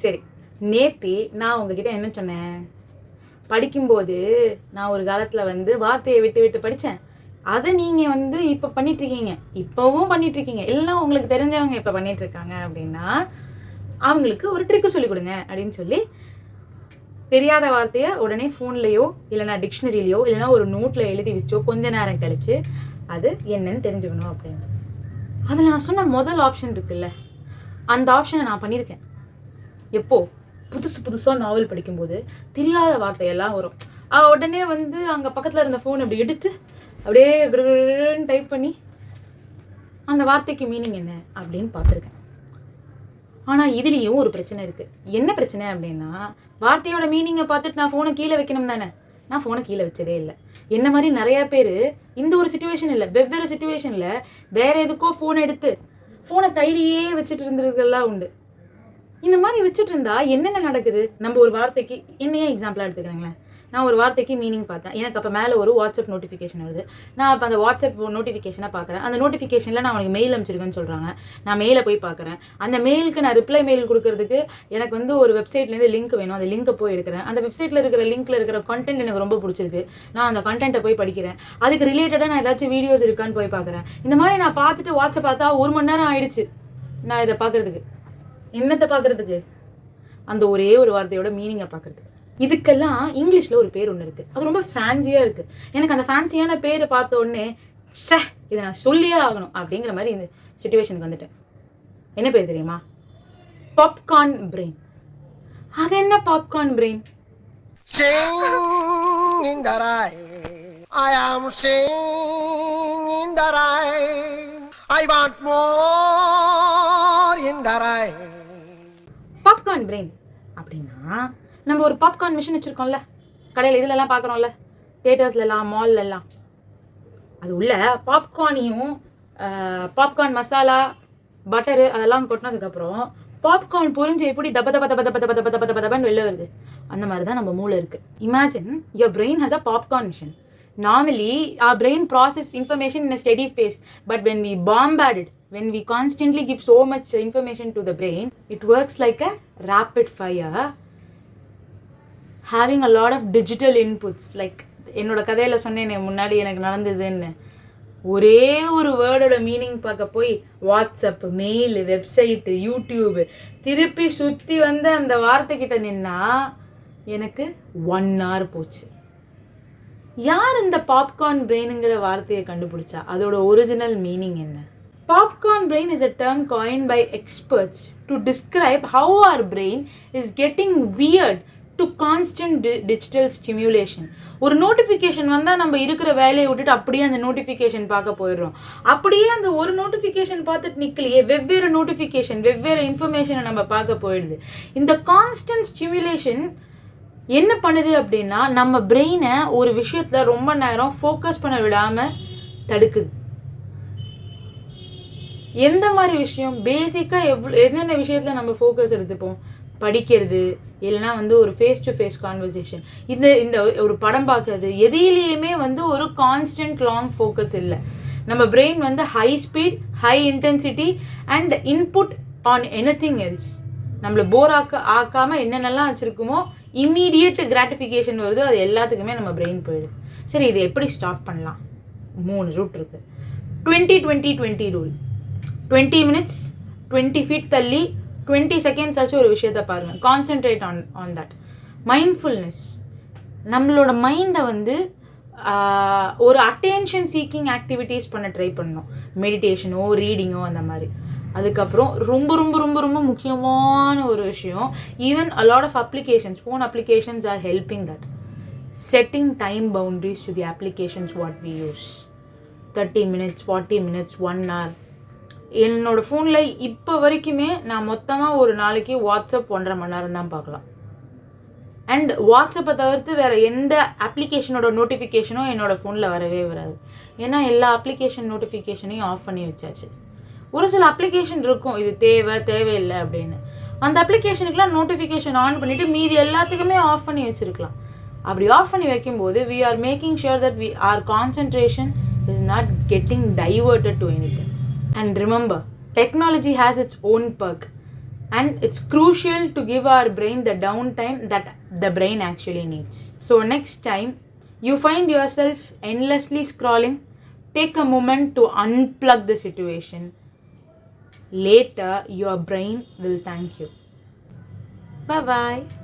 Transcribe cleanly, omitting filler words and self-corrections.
சரி, நேத்தி நான் உங்ககிட்ட என்ன சொன்னேன்? படிக்கும்போது நான் ஒரு காலத்தில் வந்து வார்த்தையை விட்டு விட்டு படித்தேன். அதை நீங்கள் வந்து இப்போ பண்ணிகிட்ருக்கீங்க, இப்போவும் பண்ணிகிட்ருக்கீங்க, எல்லாம் உங்களுக்கு தெரிஞ்சவங்க இப்போ பண்ணிகிட்ருக்காங்க அப்படின்னா அவங்களுக்கு ஒரு ட்ரிக்கு சொல்லிக் கொடுங்க அப்படின்னு சொல்லி தெரியாத வார்த்தையை உடனே ஃபோன்லேயோ இல்லைனா டிக்ஷனரிலையோ இல்லைனா ஒரு நோட்டில் எழுதி வச்சோ கொஞ்ச நேரம் கழித்து அது என்னன்னு தெரிஞ்சுக்கணும் அப்படின்னு. அதில் நான் சொன்ன முதல் ஆப்ஷன் இருக்குல்ல, அந்த ஆப்ஷனை நான் பண்ணியிருக்கேன். எப்போ? புதுசாக நாவல் படிக்கும்போது தெரியாத வார்த்தையெல்லாம் வரும். உடனே வந்து அங்கே பக்கத்தில் இருந்த ஃபோன் அப்படி எடுத்து அப்படியே டைப் பண்ணி அந்த வார்த்தைக்கு மீனிங் என்ன அப்படின்னு பார்த்துருக்கேன். ஆனால் இதுலேயும் ஒரு பிரச்சனை இருக்குது. என்ன பிரச்சனை அப்படின்னா, வார்த்தையோட மீனிங்கை பார்த்துட்டு நான் ஃபோனை கீழே வைக்கணும் தானே. நான் ஃபோனை கீழே வச்சதே இல்லை. என்ன மாதிரி நிறையா பேர் இந்த ஒரு சிச்சுவேஷன் இல்லை, வெவ்வேறு சிச்சுவேஷனில் வேறு எதுக்கோ ஃபோனை எடுத்து ஃபோனை கையிலேயே வச்சுட்டு இருந்ததுக்கெல்லாம் உண்டு. இந்த மாதிரி வச்சுட்டு இருந்தா என்னென்ன நடக்குது? நம்ம ஒரு வார்த்தைக்கு என்னையே எக்ஸாம்பிளாக எடுத்துக்கிறேங்களேன். நான் ஒரு வார்த்தைக்கு மீனிங் பார்த்தேன். எனக்கு அப்போ மேலே ஒரு வாட்ஸ்அப் நோட்டிஃபிகேஷன் வருது. நான் அப்போ அந்த வாட்ஸ்அப் நோட்டிஃபிகேஷனாக பார்க்குறேன். அந்த நோட்டிஃபிகேஷனில் நான் உனக்கு மெயில் அனுப்பிச்சிருக்கேன்னு சொல்கிறாங்க. நான் மெயிலை போய் பார்க்குறேன். அந்த மெயிலுக்கு நான் ரிப்ளை மெயில் கொடுக்கறதுக்கு எனக்கு வந்து ஒரு வெப்சைட்லேருந்து லிங்க் வேணும். அந்த லிங்கை போய் எடுக்கிறேன். அந்த வெப்சைட்டில் இருக்கிற லிங்க்கில் இருக்கிற கண்டென்ட் எனக்கு ரொம்ப பிடிச்சிருக்கு. நான் அந்த கண்டென்ட்டை போய் படிக்கிறேன். அதுக்கு ரிலேட்டடாக நான் ஏதாச்சும் வீடியோஸ் இருக்கான்னு போய் பார்க்குறேன். இந்த மாதிரி நான் பார்த்துட்டு வாட்ஸ்அப் பார்த்தா 1 மணி நேரம் ஆயிடுச்சு நான் இதை பார்க்குறதுக்கு. என்னத்தை பார்க்குறதுக்கு? அந்த ஒரே ஒரு வார்த்தையோட மீனிங்கை பார்க்குறதுக்கு. இதுக்கெல்லாம் இங்கிலீஷில் ஒரு பேர் ஒன்று இருக்குது. அது ரொம்ப ஃபேன்சியாக இருக்குது. எனக்கு அந்த ஃபேன்சியான பேரை பார்த்த உடனே இதை நான் சொல்லியே ஆகணும் அப்படிங்கிற மாதிரி இந்த சிச்சுவேஷனுக்கு வந்துட்டேன். என்ன பேர் தெரியுமா? Popcorn brain. அது என்ன பாப்கார்ன் பிரெயின்? பாப்கார்ன் பிரெயின் அப்படின்னா, நம்ம ஒரு பாப்கார்ன் மிஷின் வச்சுருக்கோம்ல, கடையில் இதிலெல்லாம் பார்க்குறோம்ல, தியேட்டர்ஸ்லாம் மால்லலாம். அது உள்ள பாப்கார்னையும் பாப்கார்ன் மசாலா பட்டரு அதெல்லாம் கொட்டினதுக்கப்புறம் பாப்கார்ன் பொரிஞ்சு எப்படி தப தப தப தப தப தப தப தப தபன்னு வெளில வருது. அந்த மாதிரி தான் நம்ம மூளை இருக்குது. Imagine your brain has a popcorn machine. Normally, our brain processes information in a steady pace, but when we bombard it, when we constantly give so much information to the brain, it works like a rapid fire, having a lot of digital inputs. Like என்னோட கதையில் சொன்னேனே முன்னாடி எனக்கு நடந்ததுன்னு, ஒரே ஒரு வேர்டோட meaning பார்க்க போய் வாட்ஸ்அப், மெயில், வெப்சைட்டு, யூடியூப் திருப்பி சுற்றி வந்து அந்த வார்த்தைக்கிட்ட நின்னா எனக்கு 1 hour போச்சு. யார் இந்த பாப்கார்ன் பிரெயினுங்கிற வார்த்தையை கண்டுபிடிச்சா? அதோட ஒரிஜினல் மீனிங் என்ன? Popcorn brain is a term coined by experts to describe how our brain is getting weird to constant digital stimulation. ஒரு நோட்டிஃபிகேஷன் வந்தால் நம்ம இருக்கிற வேலையை விட்டுட்டு அப்படியே அந்த நோட்டிஃபிகேஷன் பார்க்க போயிடுறோம். அப்படியே அந்த ஒரு நோட்டிஃபிகேஷன் பார்த்துட்டு நிற்கலையே, வெவ்வேறு நோட்டிஃபிகேஷன், வெவ்வேறு இன்ஃபர்மேஷனை நம்ம பார்க்க போயிடுது. இந்த கான்ஸ்டன்ட் ஸ்டிமுலேஷன் என்ன பண்ணுது அப்படின்னா, நம்ம பிரெயினை ஒரு விஷயத்தில் ரொம்ப நேரம் ஃபோக்கஸ் பண்ண விடாமல் தடுக்குது. எந்த மாதிரி விஷயம்? பேசிக்காக என்னென்ன விஷயத்தில் நம்ம ஃபோக்கஸ் எடுத்துப்போம்? படிக்கிறது, இல்லைனா வந்து ஒரு ஃபேஸ் டு ஃபேஸ் கான்வர்சேஷன், இந்த ஒரு படம் பார்க்கறது, எதிலையுமே வந்து ஒரு கான்ஸ்டன்ட் லாங் ஃபோக்கஸ் இல்லை. நம்ம பிரெயின் வந்து high speed, high intensity and input on anything else. நம்மளை போர் ஆக்காமல் என்னென்னலாம் வச்சுருக்குமோ இம்மீடியட் கிராட்டிஃபிகேஷன் வருது, அது எல்லாத்துக்குமே நம்ம பிரெயின் போயிடுது. சரி, இதை எப்படி ஸ்டாப் பண்ணலாம்? 3 ரூட் இருக்குது. 20-20-20 ரூல். 20 minutes 20 feet தள்ளி 20 seconds ஆச்சு ஒரு விஷயத்தை பாருங்கள். Concentrate on that. மைண்ட்ஃபுல்னஸ். நம்மளோட மைண்டை வந்து ஒரு அட்டென்ஷன் சீக்கிங் ஆக்டிவிட்டீஸ் பண்ண ட்ரை பண்ணணும். மெடிடேஷனோ ரீடிங்கோ அந்த மாதிரி. அதுக்கப்புறம் ரொம்ப ரொம்ப ரொம்ப ரொம்ப முக்கியமான ஒரு விஷயம், even a lot of applications, phone applications are helping that. Setting time boundaries to the applications what we use. 30 minutes, 40 minutes, 1 hour. என்னோடய ஃபோனில் இப்போ வரைக்குமே நான் மொத்தமாக ஒரு நாளைக்கு வாட்ஸ்அப் 1.5 மணி நேரம் தான் பார்க்கலாம். அண்ட் வாட்ஸ்அப்பை தவிர்த்து வேறு எந்த அப்ளிகேஷனோட நோட்டிஃபிகேஷனும் என்னோடய ஃபோனில் வரவே வராது. ஏன்னா எல்லா அப்ளிகேஷன் நோட்டிஃபிகேஷனையும் ஆஃப் பண்ணி வச்சாச்சு. ஒரு சில அப்ளிகேஷன் இருக்கும் இது தேவையில்லை அப்படின்னு. அந்த அப்ளிகேஷனுக்குலாம் நோட்டிஃபிகேஷன் ஆன் பண்ணிவிட்டு மீதி எல்லாத்துக்குமே ஆஃப் பண்ணி வச்சுருக்கலாம். அப்படி ஆஃப் பண்ணி வைக்கும்போது we are making sure that our concentration is not getting diverted to anything. And remember, technology has its own perk. and it's crucial to give our brain the downtime that the brain actually needs. So next time you find yourself endlessly scrolling, take a moment to unplug the situation. Later your brain will thank you. Bye bye.